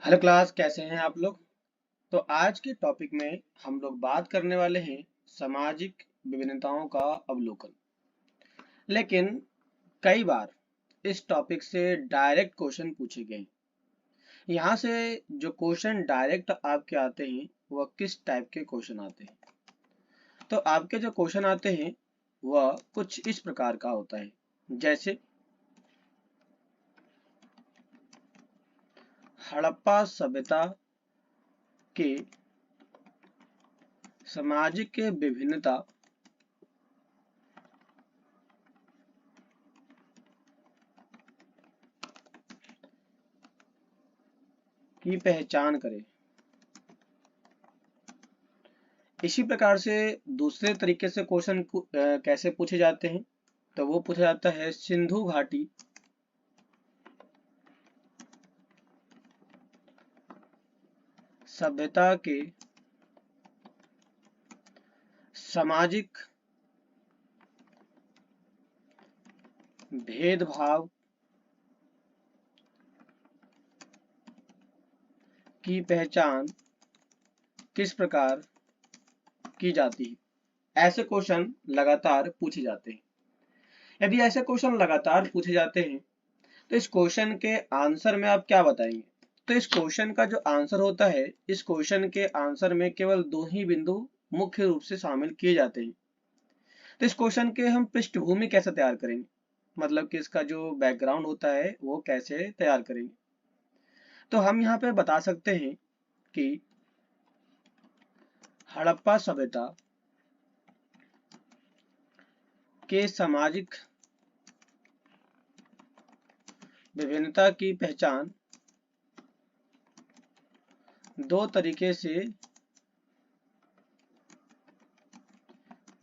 Hello class, कैसे हैं आप लोग। तो आज के टॉपिक में हम लोग बात करने वाले हैं सामाजिक विभिन्नताओं का अवलोकन। लेकिन कई बार इस टॉपिक से डायरेक्ट क्वेश्चन पूछे गए हैं। यहाँ से जो क्वेश्चन डायरेक्ट आपके आते हैं वह किस टाइप के क्वेश्चन आते हैं। तो आपके जो क्वेश्चन आते हैं वह कुछ इस प्रकार का होता है, जैसे हड़प्पा सभ्यता के सामाजिक विभिन्नता की पहचान करें। इसी प्रकार से दूसरे तरीके से क्वेश्चन कैसे पूछे जाते हैं, तो वो पूछा जाता है सिंधु घाटी सभ्यता के सामाजिक भेदभाव की पहचान किस प्रकार की जाती है। ऐसे क्वेश्चन लगातार पूछे जाते हैं। यदि ऐसे क्वेश्चन लगातार पूछे जाते हैं तो इस क्वेश्चन के आंसर में आप क्या बताएंगे। तो इस क्वेश्चन का जो आंसर होता है, इस क्वेश्चन के आंसर में केवल दो ही बिंदु मुख्य रूप से शामिल किए जाते हैं। तो इस क्वेश्चन के हम पृष्ठभूमि कैसे तैयार करेंगे, मतलब कि इसका जो बैकग्राउंड होता है वो कैसे तैयार करेंगे। तो हम यहाँ पे बता सकते हैं कि हड़प्पा सभ्यता के सामाजिक विभिन्नता की पहचान दो तरीके से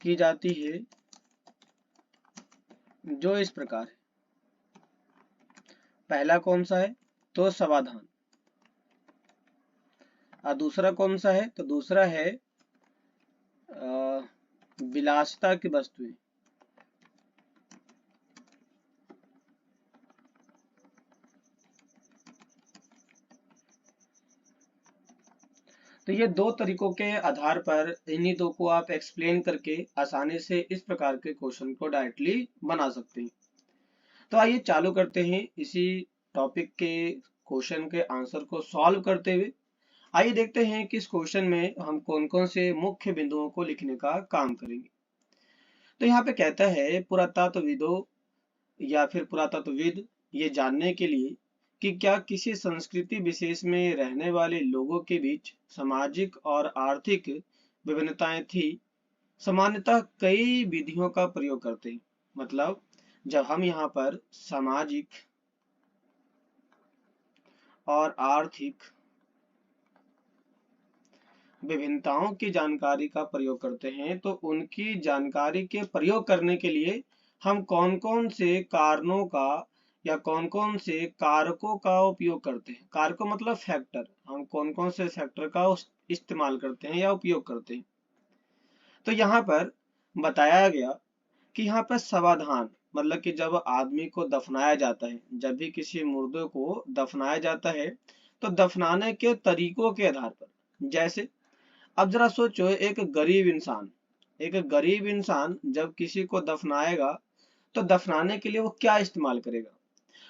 की जाती है, जो इस प्रकार है। पहला कौन सा है, तो समाधान। और दूसरा कौन सा है, तो दूसरा है विलासिता की वस्तुएं। तो ये दो तरीकों के आधार पर इन्हीं दो को आप एक्सप्लेन करके आसानी से इस प्रकार के क्वेश्चन को डायरेक्टली बना सकते हैं। तो आइए चालू करते हैं इसी टॉपिक के क्वेश्चन के आंसर को सॉल्व करते हुए। आइए देखते हैं कि इस क्वेश्चन में हम कौन कौन से मुख्य बिंदुओं को लिखने का काम करेंगे। तो यहाँ पे कहता है पुरातत्वविदों या फिर पुरातत्वविद ये जानने के लिए कि क्या किसी संस्कृति विशेष में रहने वाले लोगों के बीच सामाजिक और आर्थिक विभिन्नताएं थी, सामान्यतः कई विधियों का प्रयोग करते हैं। मतलब जब हम यहाँ पर सामाजिक और आर्थिक विभिन्नताओं की जानकारी का प्रयोग करते हैं, तो उनकी जानकारी के प्रयोग करने के लिए हम कौन कौन से कारणों का या कौन कौन से कारकों का उपयोग करते हैं। कारकों मतलब फैक्टर, हम कौन कौन से फैक्टर का इस्तेमाल करते हैं या उपयोग करते हैं। तो यहाँ पर बताया गया कि यहाँ पर समाधान मतलब कि जब आदमी को दफनाया जाता है, जब भी किसी मुर्दे को दफनाया जाता है, तो दफनाने के तरीकों के आधार पर, जैसे अब जरा सोचो, एक गरीब इंसान जब किसी को दफनाएगा तो दफनाने के लिए वो क्या इस्तेमाल करेगा।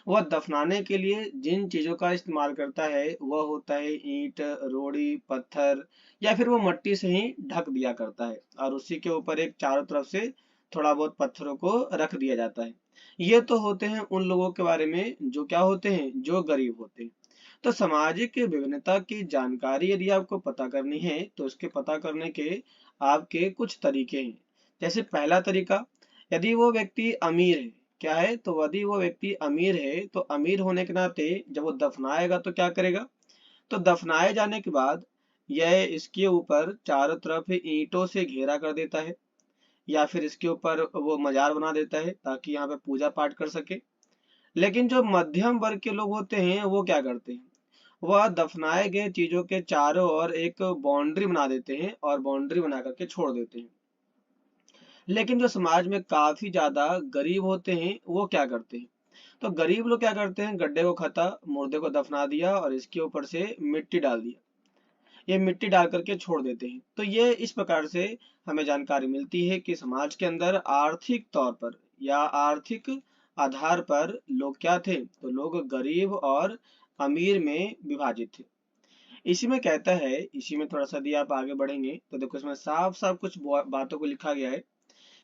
वह दफनाने के लिए जिन चीजों का इस्तेमाल करता है वह होता है ईंट, रोड़ी, पत्थर, या फिर वो मट्टी से ही ढक दिया करता है और उसी के ऊपर एक चारों तरफ से थोड़ा बहुत पत्थरों को रख दिया जाता है। ये तो होते हैं उन लोगों के बारे में जो क्या होते हैं, जो गरीब होते हैं। तो सामाजिक विभिन्नता की जानकारी यदि आपको पता करनी है तो उसके पता करने के आपके कुछ तरीके हैं। जैसे पहला तरीका, यदि वो व्यक्ति अमीर है, क्या है, तो यदि वो व्यक्ति अमीर है तो अमीर होने के नाते जब वो दफनाएगा तो क्या करेगा, तो दफनाए जाने के बाद यह इसके ऊपर चारों तरफ ईंटों से घेरा कर देता है, या फिर इसके ऊपर वो मजार बना देता है ताकि यहाँ पे पूजा पाठ कर सके। लेकिन जो मध्यम वर्ग के लोग होते हैं वो क्या करते हैं, वह दफनाए गए चीजों के चारों ओर एक बाउंड्री बना देते हैं और बाउंड्री बना करके छोड़ देते हैं। लेकिन जो समाज में काफी ज्यादा गरीब होते हैं वो क्या करते हैं, तो गरीब लोग क्या करते हैं, गड्ढे को खता, मुर्दे को दफना दिया और इसके ऊपर से मिट्टी डाल दिया, ये मिट्टी डाल करके छोड़ देते हैं। तो ये इस प्रकार से हमें जानकारी मिलती है कि समाज के अंदर आर्थिक तौर पर या आर्थिक आधार पर लोग क्या थे, तो लोग गरीब और अमीर में विभाजित थे। इसी में कहता है, इसी में थोड़ा सा यदि आप आगे बढ़ेंगे तो देखो इसमें साफ साफ कुछ बातों को लिखा गया है।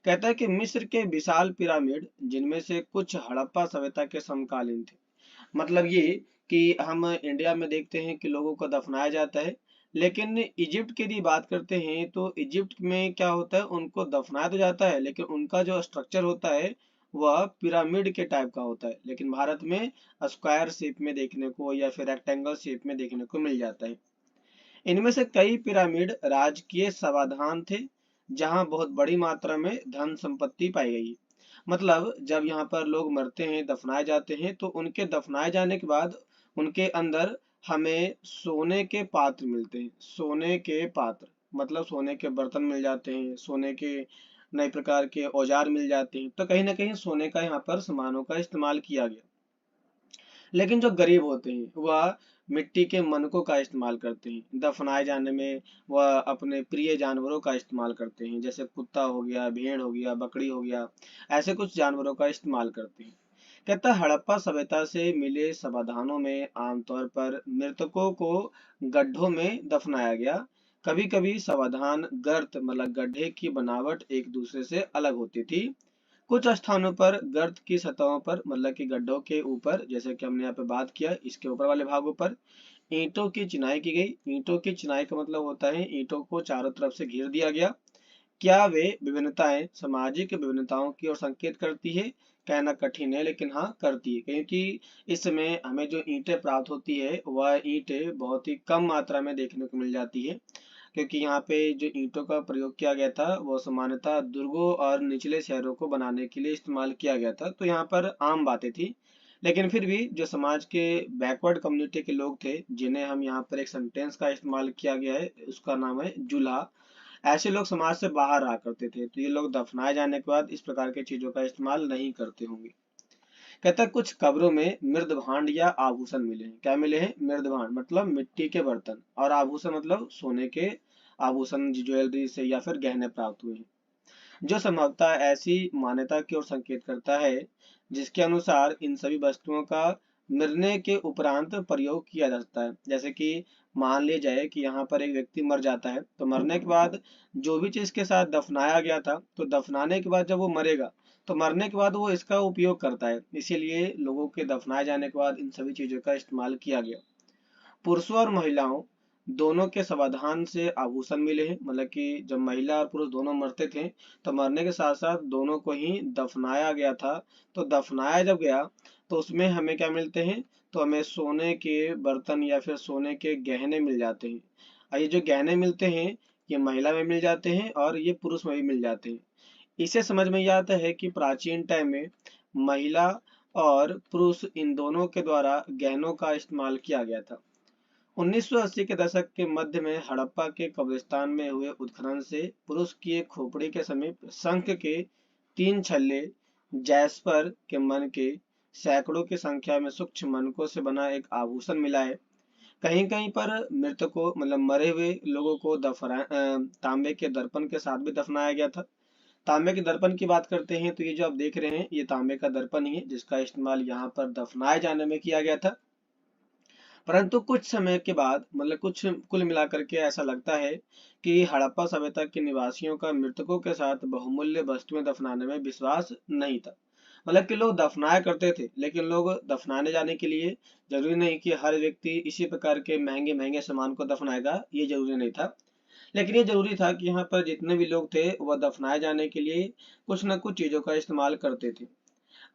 कहता है कि मिस्र के विशाल पिरामिड, जिनमें से कुछ हड़प्पा सभ्यता के समकालीन थे। मतलब ये कि हम इंडिया में देखते हैं कि लोगों को दफनाया जाता है, लेकिन इजिप्ट की यदि बात करते हैं तो इजिप्ट में क्या होता है, उनको दफनाया तो जाता है लेकिन उनका जो स्ट्रक्चर होता है वह पिरामिड के टाइप का होता है, लेकिन भारत में स्क्वायर शेप में देखने को या फिर रेक्टेंगल शेप में देखने को मिल जाता है। इनमें से कई पिरामिड राजकीय समाधान थे, जहां बहुत बड़ी मात्रा में धन संपत्ति पाई गई। मतलब जब यहाँ पर लोग मरते हैं, दफनाए जाते हैं, तो उनके दफनाए जाने के बाद उनके अंदर हमें सोने के पात्र मिलते हैं। सोने के पात्र मतलब सोने के बर्तन मिल जाते हैं, सोने के नए प्रकार के औजार मिल जाते हैं। तो कहीं ना कहीं सोने का यहाँ पर सामानों का इस्तेमाल किया गया। लेकिन जो गरीब होते हैं वह मिट्टी के मनकों का इस्तेमाल करते हैं। दफनाए जाने में वह अपने प्रिय जानवरों का इस्तेमाल करते हैं, जैसे कुत्ता हो गया, भेड़ हो गया, बकरी हो गया, ऐसे कुछ जानवरों का इस्तेमाल करते हैं। कहता है हड़प्पा सभ्यता से मिले समाधानों में आमतौर पर मृतकों को गड्ढों में दफनाया गया। कभी कभी समाधान गर्त मतलब गड्ढे की बनावट एक दूसरे से अलग होती थी। कुछ स्थानों पर गर्त की सतहों पर मतलब कि गड्ढों के ऊपर, जैसे कि हमने यहाँ पे बात किया, इसके ऊपर वाले भागों पर ईंटों की चिनाई की गई। ईंटों की चिनाई का मतलब होता है ईंटों को चारों तरफ से घेर दिया गया। क्या वे विभिन्नताएं सामाजिक विभिन्नताओं की ओर संकेत करती है? कहना कठिन है लेकिन हाँ करती है, क्योंकि इस समय हमें जो ईंटें प्राप्त होती है वह ईंटें बहुत ही कम मात्रा में देखने को मिल जाती है, क्योंकि यहाँ पे जो ईंटों का प्रयोग किया गया था वो सामान्यतः दुर्गों और निचले शहरों को बनाने के लिए इस्तेमाल किया गया था। तो यहाँ पर आम बातें थी, लेकिन फिर भी जो समाज के बैकवर्ड कम्युनिटी के लोग थे, जिन्हें हम यहाँ पर एक सेंटेंस का इस्तेमाल किया गया है, उसका नाम है जुल्हा, ऐसे लोग समाज से बाहर रहा करते थे। तो ये लोग दफनाए जाने के बाद इस प्रकार की चीजों का इस्तेमाल नहीं करते होंगे। कहता है कुछ कब्रों में मृद भांड या आभूषण मिले हैं। क्या मिले हैं? मृद भांड मतलब मिट्टी के बर्तन, और आभूषण मतलब सोने के आभूषण, ज्वेलरी से या फिर गहने प्राप्त हुए हैं, जो संभवतः ऐसी मान्यता की ओर संकेत करता है जिसके अनुसार इन सभी वस्तुओं का मरने के उपरांत प्रयोग किया जा सकता है। जैसे कि मान लिया जाए कि यहाँ पर एक व्यक्ति मर जाता है, तो मरने के बाद जो भी चीज के साथ दफनाया गया था, तो दफनाने के बाद जब वो मरेगा तो मरने के बाद वो इसका उपयोग करता है। इसीलिए लोगों के दफनाए जाने के बाद इन सभी चीजों का इस्तेमाल किया गया। पुरुषों और महिलाओं दोनों के समाधान से आभूषण मिले हैं। मतलब कि जब महिला और पुरुष दोनों मरते थे तो मरने के साथ साथ दोनों को ही दफनाया गया था। तो दफनाया जब गया तो उसमें हमें क्या मिलते हैं, तो हमें सोने के बर्तन या फिर सोने के गहने मिल जाते हैं। और ये जो गहने मिलते हैं ये महिला में मिल जाते हैं और ये पुरुष में भी मिल जाते हैं। इससे समझ में यह आता है कि प्राचीन टाइम में महिला और पुरुष इन दोनों के द्वारा गहनों का इस्तेमाल किया गया था। 1980 के दशक के मध्य में हड़प्पा के कब्रिस्तान में हुए उत्खनन से पुरुष की एक खोपड़ी के समीप शंख के 3 छल्ले, जैस्पर के मन के सैकड़ों की संख्या में सूक्ष्म मनकों से बना एक आभूषण मिला है। कहीं कहीं पर मृतकों मतलब मरे हुए लोगों को तांबे के दर्पण के साथ भी दफनाया गया था। तांबे के दर्पण की बात करते हैं तो ये जो आप देख रहे हैं ये तांबे का दर्पण ही है, जिसका इस्तेमाल यहाँ पर दफनाए जाने में किया गया था। परंतु कुछ समय के बाद मतलब कुछ कुल मिलाकर के ऐसा लगता है कि हड़प्पा सभ्यता के निवासियों का मृतकों के साथ बहुमूल्य वस्तुएं दफनाने में विश्वास नहीं था। मतलब कि लोग दफनाया करते थे, लेकिन लोग दफनाने जाने के लिए जरूरी नहीं कि हर व्यक्ति इसी प्रकार के महंगे महंगे सामान को दफनाएगा, ये जरूरी नहीं था। लेकिन ये जरूरी था कि यहाँ पर जितने भी लोग थे वह दफनाए जाने के लिए कुछ न कुछ चीजों का इस्तेमाल करते थे।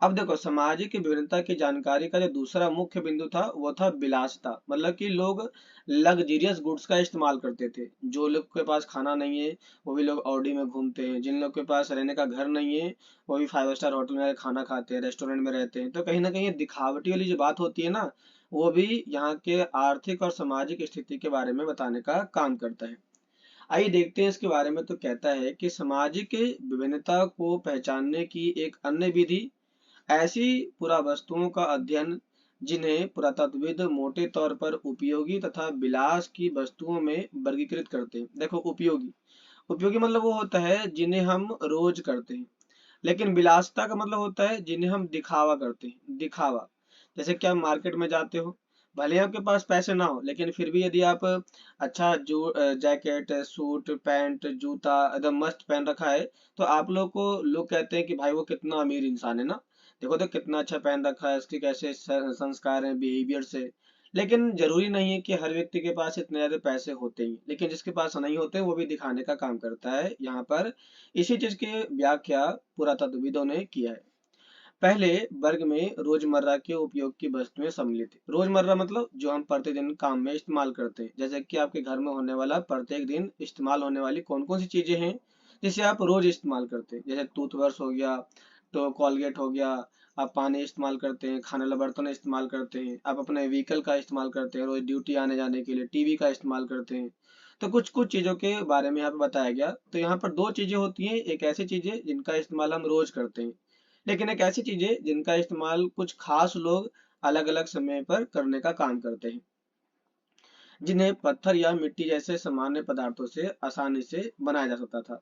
अब देखो सामाजिक विभिन्नता की जानकारी का जो दूसरा मुख्य बिंदु था वो था विलासिता। मतलब कि लोग लग्जरियस गुड्स का इस्तेमाल करते थे। जो लोग के पास खाना नहीं है वो भी लोग ऑडी में घूमते हैं, जिन लोग के पास रहने का घर नहीं है वो भी 5 स्टार होटल में खाना खाते हैं, रेस्टोरेंट में रहते हैं। तो कहीं ना कहीं दिखावटी वाली जो बात होती है ना, वो भी यहाँ के आर्थिक और सामाजिक स्थिति के बारे में बताने का काम करता है। आइए देखते हैं इसके बारे में। तो कहता है कि सामाजिक विभिन्नता को पहचानने की एक अन्य विधि ऐसी पुरावस्तुओं का अध्ययन जिन्हें पुरातत्वविद मोटे तौर पर उपयोगी तथा विलास की वस्तुओं में वर्गीकृत करते हैं। देखो, उपयोगी उपयोगी मतलब वो होता है जिन्हें हम रोज करते हैं, लेकिन विलासिता का मतलब होता है जिन्हें हम दिखावा करते हैं। दिखावा, जैसे कि आप मार्केट में जाते हो, भले ही आपके पास पैसे ना हो, लेकिन फिर भी यदि आप अच्छा जो जैकेट, सूट, पैंट, जूता एकदम मस्त पहन रखा है, तो आप लोग को लोग कहते हैं कि भाई वो कितना अमीर इंसान है ना, देखो तो कितना अच्छा पहन रखा है, इसके कैसे संस्कार हैं, बिहेवियर से। लेकिन जरूरी नहीं है कि हर व्यक्ति के पास इतने ज्यादा पैसे होते ही, लेकिन जिसके पास नहीं होते वो भी दिखाने का काम करता है यहाँ पर। इसी चीज की व्याख्या पुरातत्वविदों ने किया है। पहले वर्ग में रोजमर्रा के उपयोग की वस्तुएं सम्मिलित है। रोजमर्रा मतलब जो हम प्रतिदिन काम में इस्तेमाल करते हैं, जैसे कि आपके घर में होने वाला प्रत्येक दिन इस्तेमाल होने वाली कौन कौन सी चीजें हैं जिसे आप रोज इस्तेमाल करते हैं, जैसे टूथब्रश हो गया, तो कॉलगेट हो गया, आप पानी इस्तेमाल करते हैं, खाने वाला बर्तन इस्तेमाल करते हैं, आप अपने व्हीकल का इस्तेमाल करते हैं रोज ड्यूटी आने जाने के लिए, टीवी का इस्तेमाल करते हैं। तो कुछ कुछ चीजों के बारे में यहाँ पे बताया गया। तो यहाँ पर दो चीजें होती हैं, एक ऐसी चीजें जिनका इस्तेमाल हम रोज करते हैं, लेकिन एक ऐसी चीजें जिनका इस्तेमाल कुछ खास लोग अलग अलग समय पर करने का काम करते हैं, जिन्हें पत्थर या मिट्टी जैसे सामान्य पदार्थों से आसानी से बनाया जा सकता था।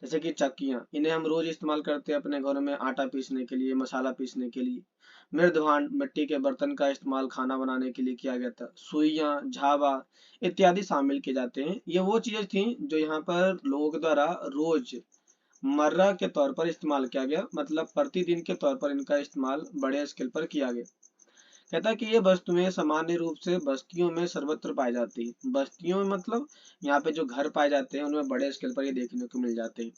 जैसे कि चक्कियां, इन्हें हम रोज इस्तेमाल करते हैं अपने घरों में आटा पीसने के लिए, मसाला पीसने के लिए। मृदभांड, मिट्टी के बर्तन का इस्तेमाल खाना बनाने के लिए किया गया था। सुइयां, झावा इत्यादि शामिल किए जाते हैं। ये वो चीजें थी जो यहाँ पर लोगों के द्वारा रोज मर्रा के तौर पर इस्तेमाल किया गया, मतलब प्रतिदिन के तौर पर इनका इस्तेमाल बड़े स्केल पर किया गया। कहता है कि ये वस्तुएं सामान्य रूप से बस्तियों में सर्वत्र पाई जाती है। बस्तियों में मतलब यहाँ पे जो घर पाए जाते हैं उनमें बड़े स्केल पर ये देखने को मिल जाते हैं।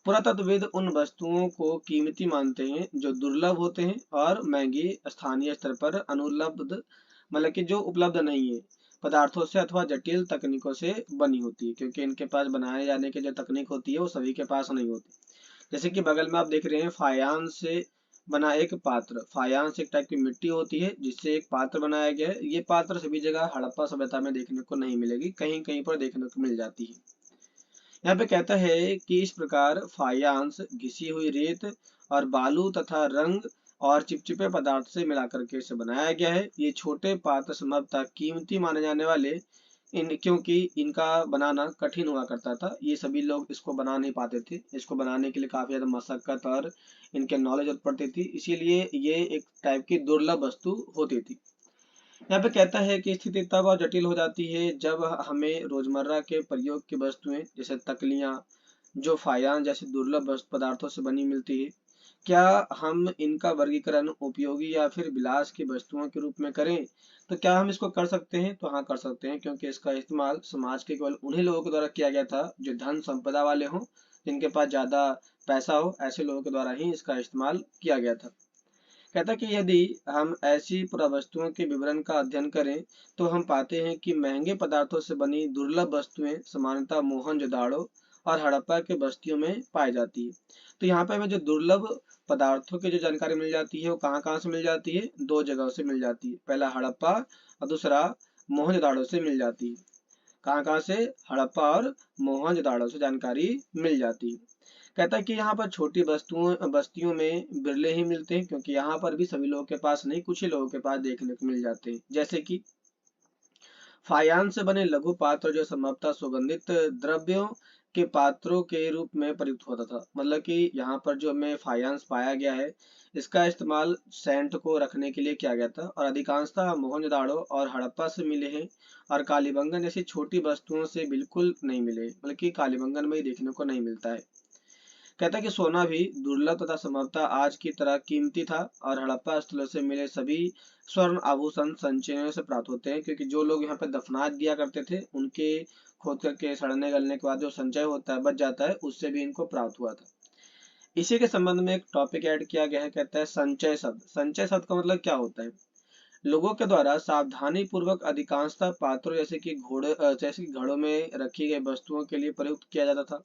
पुरातत्वविद उन वस्तुओं को कीमती मानते हैं जो दुर्लभ होते हैं और महंगी स्थानीय स्तर पर अनुपलब्ध, मतलब कि जो उपलब्ध नहीं है, पदार्थों से अथवा जटिल तकनीकों से बनी होती है, क्योंकि इनके पास बनाए जाने की जो तकनीक होती है वो सभी के पास नहीं होती। जैसे कि बगल में आप देख रहे हैं फायांस से बना एक पात्र। फायांस एक टाइप की मिट्टी होती है जिससे एक पात्र बनाया गया है। ये पात्र सभी जगह हड़प्पा सभ्यता में देखने को नहीं मिलेगी, कहीं कहीं पर देखने को मिल जाती है। यहाँ पे कहता है कि इस प्रकार फायांस घिसी हुई रेत और बालू तथा रंग और चिपचिपे पदार्थ से मिलाकर के इसे बनाया गया है। ये छोटे पात्र संभवतः कीमती माने जाने वाले क्योंकि इनका बनाना कठिन हुआ करता था, ये सभी लोग इसको बना नहीं पाते थे, इसको बनाने के लिए काफी ज्यादा मशक्कत और इनके नॉलेज पड़ती थी, इसीलिए ये एक टाइप की दुर्लभ वस्तु होती थी। यहाँ पे कहता है कि स्थिति तब और जटिल हो जाती है जब हमें रोजमर्रा के प्रयोग की वस्तुएं जैसे तकलियां, जो फायांस जैसे दुर्लभ पदार्थों से बनी मिलती है, क्या हम इनका वर्गीकरण उपयोगी या फिर विलास की वस्तुओं के रूप में करें? तो क्या हम इसको कर सकते हैं? तो हाँ, कर सकते हैं, क्योंकि इसका इस्तेमाल समाज के केवल उन्हीं लोगों के द्वारा किया गया था जो धन संपदा वाले हों, जिनके पास ज्यादा पैसा हो, ऐसे लोगों के द्वारा ही इसका इस्तेमाल किया गया था। कहता कि यदि हम ऐसी पुरावस्तुओं के विवरण का अध्ययन करें तो हम पाते हैं कि महंगे पदार्थों से बनी दुर्लभ वस्तुएं सामान्यतः मोहनजोदाड़ो और हड़प्पा के बस्तियों में पाई जाती है। तो यहाँ पे हमें जो दुर्लभ पदार्थों की जो जानकारी मिल जाती है वो कहाँ कहाँ से मिल जाती है? दो जगहों से मिल जाती है, पहला हड़प्पा और दूसरा मोहनजोदाड़ो से मिल जाती है। कहाँ कहाँ से? हड़प्पा और मोहनजोदाड़ो से जानकारी मिल जाती है। कहता है कि यहाँ पर छोटी वस्तुओं बस्तियों में बिरले ही मिलते हैं, क्योंकि यहाँ पर भी सभी लोगों के पास नहीं, कुछ ही लोगों के पास देखने को मिल जाते हैं। जैसे कि फायांस से बने लघु पात्र जो संभवतः सुगंधित द्रव्यों के पात्रों के रूप में प्रयुक्त होता था। मतलब कि यहाँ पर जो हमें फायांस पाया गया है इसका इस्तेमाल सेंट को रखने के लिए किया गया था, और अधिकांशतः मोहनजोदाड़ो और हड़प्पा से मिले हैं, और कालीबंगन जैसी छोटी वस्तुओं से बिल्कुल नहीं मिले, बल्कि कालीबंगन में ही देखने को नहीं मिलता है। कहता है कि सोना भी दुर्लभ तथा संभवतः आज की तरह कीमती था, और हड़प्पा स्थलों से मिले सभी स्वर्ण आभूषण संचयों से प्राप्त होते हैं, क्योंकि जो लोग यहाँ पे दफना दिया करते थे उनके खोद करके सड़ने गलने के बाद जो संचय होता है, बच जाता है, उससे भी इनको प्राप्त हुआ था। इसी के संबंध में एक टॉपिक ऐड किया गया है, कहता है संचय शब्द। संचय शब्द का मतलब क्या होता है? लोगों के द्वारा सावधानी पूर्वक अधिकांशतः पात्रों जैसे कि घड़ों में रखी गई वस्तुओं के लिए प्रयुक्त किया जाता था।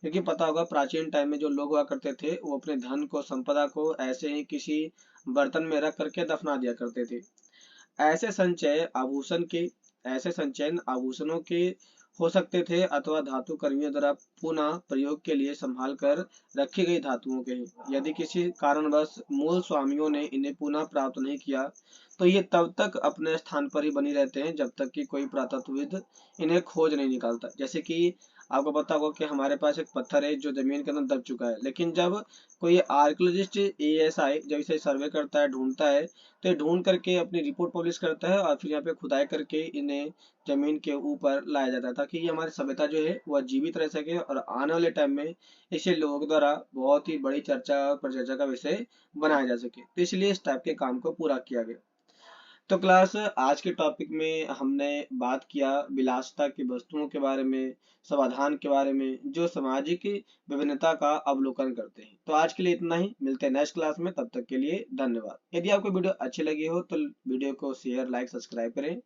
क्योंकि पता होगा प्राचीन टाइम में जो लोग हुआ करते थे वो अपने धन को, संपदा को ऐसे ही किसी बर्तन में रख करके दफना दिया करते थे। ऐसे संचय आभूषण के ऐसे संचयन आभूषणों के हो सकते थे अथवा धातु कर्मियों द्वारा पुनः प्रयोग के लिए संभाल कर रखी गई धातुओं के हैं। यदि किसी कारणवश मूल स्वामियों ने इन्हें पुनः प्राप्त नहीं किया तो ये तब तक अपने स्थान पर ही बनी रहते हैं जब तक कि कोई पुरातत्वविद इन्हें खोज नहीं निकालता। जैसे कि आपको पता होगा कि हमारे पास एक पत्थर है जो जमीन के अंदर दब चुका है, लेकिन जब कोई आर्कियोलॉजिस्ट एएसआई जब इसे सर्वे करता है, ढूंढता है, तो ये ढूंढ करके अपनी रिपोर्ट पब्लिश करता है और फिर यहाँ पे खुदाई करके इन्हें जमीन के ऊपर लाया जाता है ताकि ये हमारी सभ्यता जो है वह जीवित रह सके और आने वाले टाइम में इसे लोगों द्वारा बहुत ही बड़ी चर्चा और परिचर्चा का विषय बनाया जा सके। तो इसलिए इस टाइप के काम को पूरा किया गया। तो क्लास आज के टॉपिक में हमने बात किया विलासिता की वस्तुओं के बारे में, समाधान के बारे में, जो सामाजिक विभिन्नता का अवलोकन करते हैं। तो आज के लिए इतना ही, मिलते हैं नेक्स्ट क्लास में, तब तक के लिए धन्यवाद। यदि आपको वीडियो अच्छी लगी हो तो वीडियो को शेयर, लाइक, सब्सक्राइब करें।